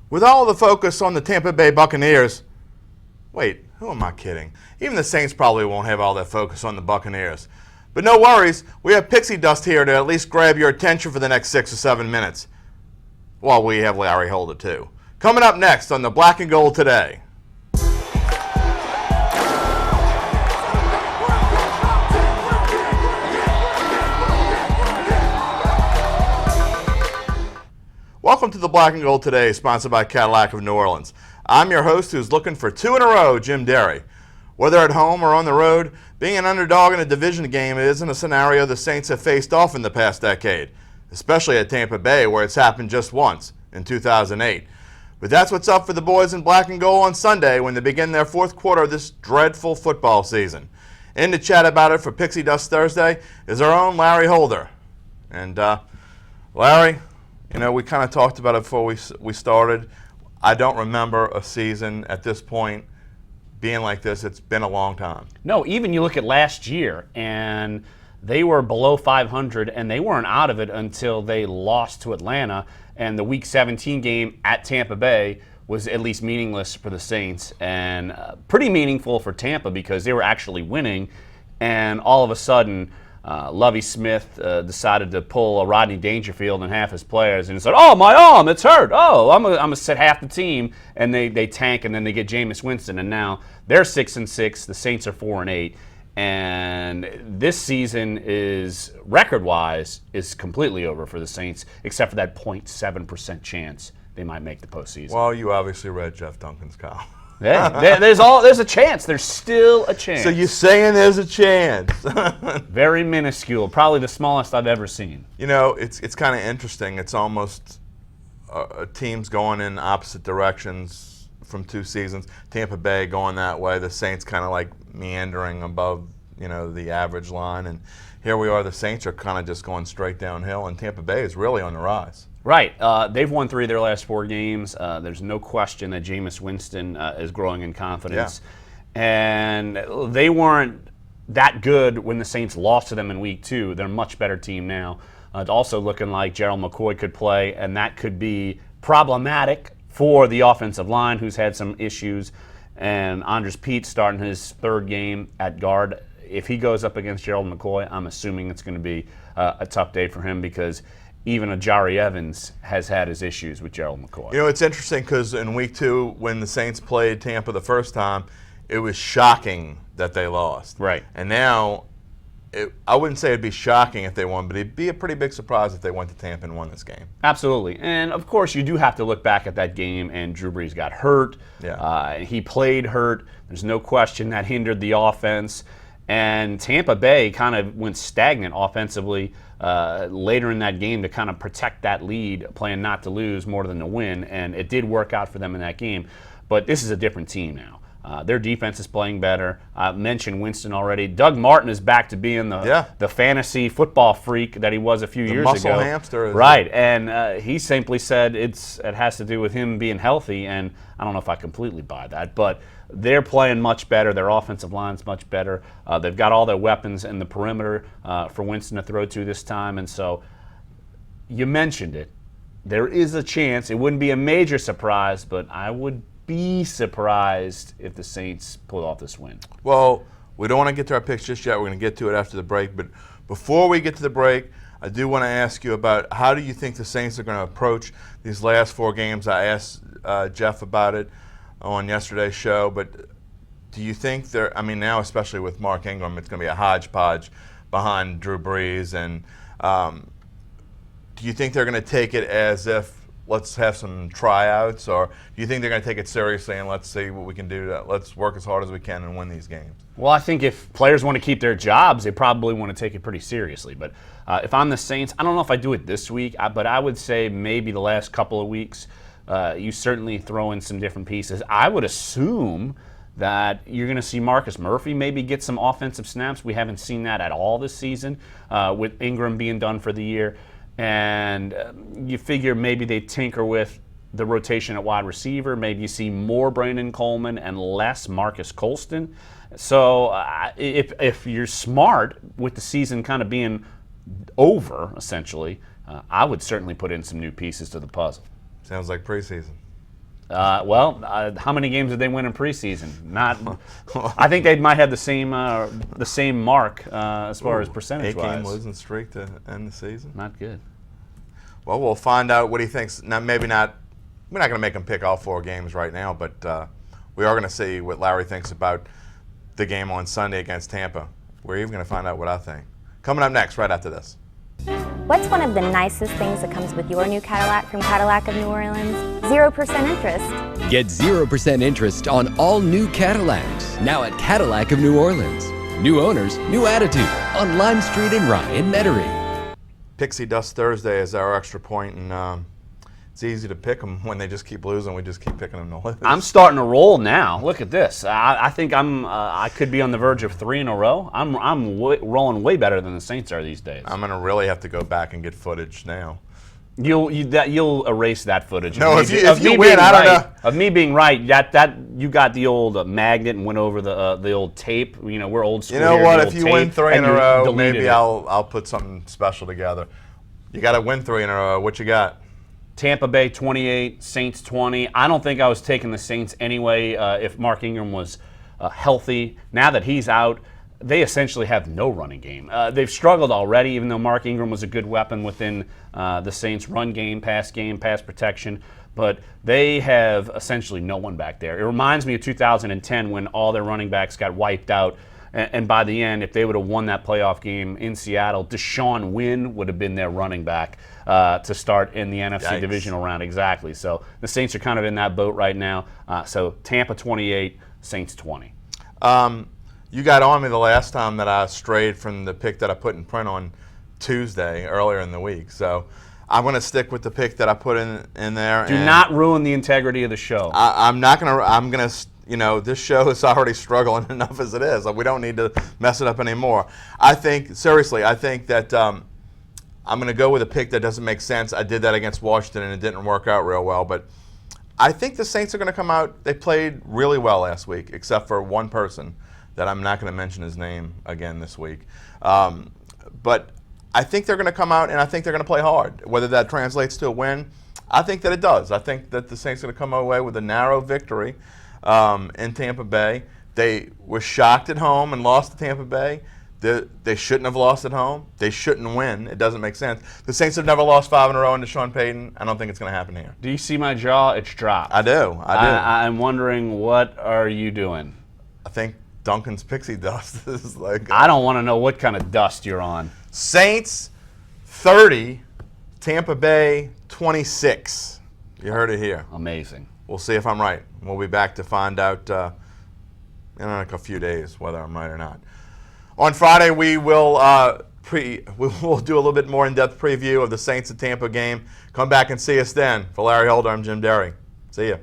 With all the focus on the Tampa Bay Buccaneers, wait, who am I kidding? Even the Saints probably won't have all that focus on the Buccaneers. But no worries, we have Picksie Dust here to at least grab your attention for the next 6 or 7 minutes. Well, we have Larry Holder too. Coming up next on the Black and Gold Today. Welcome to the Black and Gold Today, sponsored by Cadillac of New Orleans. I'm your host who's looking for 2 in a row, Jim Derry. Whether at home or on the road, being an underdog in a division game isn't a scenario the Saints have faced off in the past decade, especially at Tampa Bay, where it's happened just once, in 2008. But that's what's up for the boys in black and gold on Sunday when they begin their 4th quarter of this dreadful football season. In to chat about it for Picksie Dust Thursday is our own Larry Holder. And Larry, you know, we kind of talked about it before we started. I don't remember a season at this point being like this. It's been a long time. No, even you look at last year, and they were below 500, and they weren't out of it until they lost to Atlanta. And the Week 17 game at Tampa Bay was at least meaningless for the Saints, and pretty meaningful for Tampa because they were actually winning. And all of a sudden, Lovie Smith decided to pull a Rodney Dangerfield and half his players and said, "Oh, my arm, it's hurt. Oh, I'm gonna sit half the team," and they tank, and then they get Jameis Winston, and now they're 6-6. The Saints are 4-8, and this season is record-wise is completely over for the Saints, except for that 0.7% chance they might make the postseason. Well, you obviously read Jeff Duncan's column. Yeah, there's a chance. There's still a chance. So you're saying there's a chance? Very minuscule, probably the smallest I've ever seen. You know, it's kind of interesting. It's almost teams going in opposite directions from 2 seasons. Tampa Bay going that way, the Saints kind of like meandering above, you know, the average line, and here we are. The Saints are kind of just going straight downhill, and Tampa Bay is really on the rise. Right. They've won 3 of their last 4 games. There's no question that Jameis Winston is growing in confidence. Yeah. And they weren't that good when the Saints lost to them in Week 2. They're a much better team now. It's also looking like Gerald McCoy could play, and that could be problematic for the offensive line, who's had some issues. And Andres Pete starting his 3rd game at guard. If he goes up against Gerald McCoy, I'm assuming it's going to be a tough day for him because even Ajari Evans has had his issues with Gerald McCoy. You know, it's interesting because in Week 2, when the Saints played Tampa the first time, it was shocking that they lost. Right. And now, I wouldn't say it'd be shocking if they won, but it'd be a pretty big surprise if they went to Tampa and won this game. Absolutely. And, of course, you do have to look back at that game, and Drew Brees got hurt. Yeah. He played hurt. There's no question that hindered the offense. And Tampa Bay kind of went stagnant offensively later in that game to kind of protect that lead, playing not to lose more than to win, and it did work out for them in that game. But this is a different team now. Their defense is playing better. I mentioned Winston already. Doug Martin is back to being the fantasy football freak that he was a few years ago. The muscle hamster. Right, and he simply said it has to do with him being healthy, and I don't know if I completely buy that, but they're playing much better. Their offensive line's much better. They've got all their weapons in the perimeter for Winston to throw to this time, and so you mentioned it. There is a chance. It wouldn't be a major surprise, but I would be surprised if the Saints pull off this win. Well, we don't want to get to our picks just yet. We're going to get to it after the break. But before we get to the break, I do want to ask you about how do you think the Saints are going to approach these last 4 games? I asked Jeff about it on yesterday's show, but do you think now especially with Mark Ingram, it's going to be a hodgepodge behind Drew Brees, and do you think they're going to take it as if let's have some tryouts, or do you think they're going to take it seriously and let's see what we can do? Let's work as hard as we can and win these games? Well, I think if players want to keep their jobs, they probably want to take it pretty seriously. But if I'm the Saints, I don't know if I do it this week, but I would say maybe the last couple of weeks, you certainly throw in some different pieces. I would assume that you're going to see Marcus Murphy maybe get some offensive snaps. We haven't seen that at all this season with Ingram being done for the year. And you figure maybe they tinker with the rotation at wide receiver. Maybe you see more Brandon Coleman and less Marcus Colston. So if you're smart with the season kind of being over, essentially, I would certainly put in some new pieces to the puzzle. Sounds like preseason. How many games did they win in preseason? Not. I think they might have the same mark as far as percentage-wise. 8-game losing streak to end the season. Not good. Well, we'll find out what he thinks. Now, maybe not. We're not going to make him pick all 4 games right now, but we are going to see what Larry thinks about the game on Sunday against Tampa. We're even going to find out what I think. Coming up next, right after this. What's one of the nicest things that comes with your new Cadillac from Cadillac of New Orleans? 0% interest. Get 0% interest on all new Cadillacs, now at Cadillac of New Orleans. New owners, new attitude, on Lime Street in Rye in Metairie. Picksie Dust Thursday is our extra point, and it's easy to pick them when they just keep losing. We just keep picking them to lose. I'm starting to roll now. Look at this. I think I could be on the verge of 3 in a row. I'm rolling way better than the Saints are these days. I'm going to really have to go back and get footage now. You'll erase that footage. No, if you win, I don't know. Of me being right, that you got the old magnet and went over the old tape. You know, we're old school. You know here, what? If you win 3 in a row, maybe it. I'll put something special together. You got to win 3 in a row. What you got? Tampa Bay 28, Saints 20. I don't think I was taking the Saints anyway if Mark Ingram was healthy. Now that he's out, they essentially have no running game. They've struggled already, even though Mark Ingram was a good weapon within the Saints' run game, pass protection. But they have essentially no one back there. It reminds me of 2010 when all their running backs got wiped out. And by the end, if they would have won that playoff game in Seattle, Deshaun Wynn would have been their running back to start in the NFC divisional round. Exactly. So the Saints are kind of in that boat right now. So Tampa 28, Saints 20. You got on me the last time that I strayed from the pick that I put in print on Tuesday earlier in the week. So I'm going to stick with the pick that I put in there. Do not ruin the integrity of the show. I'm not going to. I'm going to. You know, this show is already struggling enough as it is. We don't need to mess it up anymore. I think, seriously, that I'm going to go with a pick that doesn't make sense. I did that against Washington, and it didn't work out real well. But I think the Saints are going to come out. They played really well last week, except for one person that I'm not going to mention his name again this week. But I think they're going to come out, and I think they're going to play hard. Whether that translates to a win, I think that it does. I think that the Saints are going to come away with a narrow victory in Tampa Bay. They were shocked at home and lost to Tampa Bay. They shouldn't have lost at home. They shouldn't win. It doesn't make sense. The Saints have never lost 5 in a row under Sean Payton. I don't think it's going to happen here. Do you see my jaw? It's dropped. I do. I'm wondering, what are you doing? I think Duncan's Picksie Dust is like... I don't want to know what kind of dust you're on. Saints 30, Tampa Bay 26. You heard it here. Amazing. We'll see if I'm right. We'll be back to find out in like a few days whether I'm right or not. On Friday, we will do a little bit more in-depth preview of the Saints at Tampa game. Come back and see us then. For Larry Holder, I'm Jim Derry. See ya.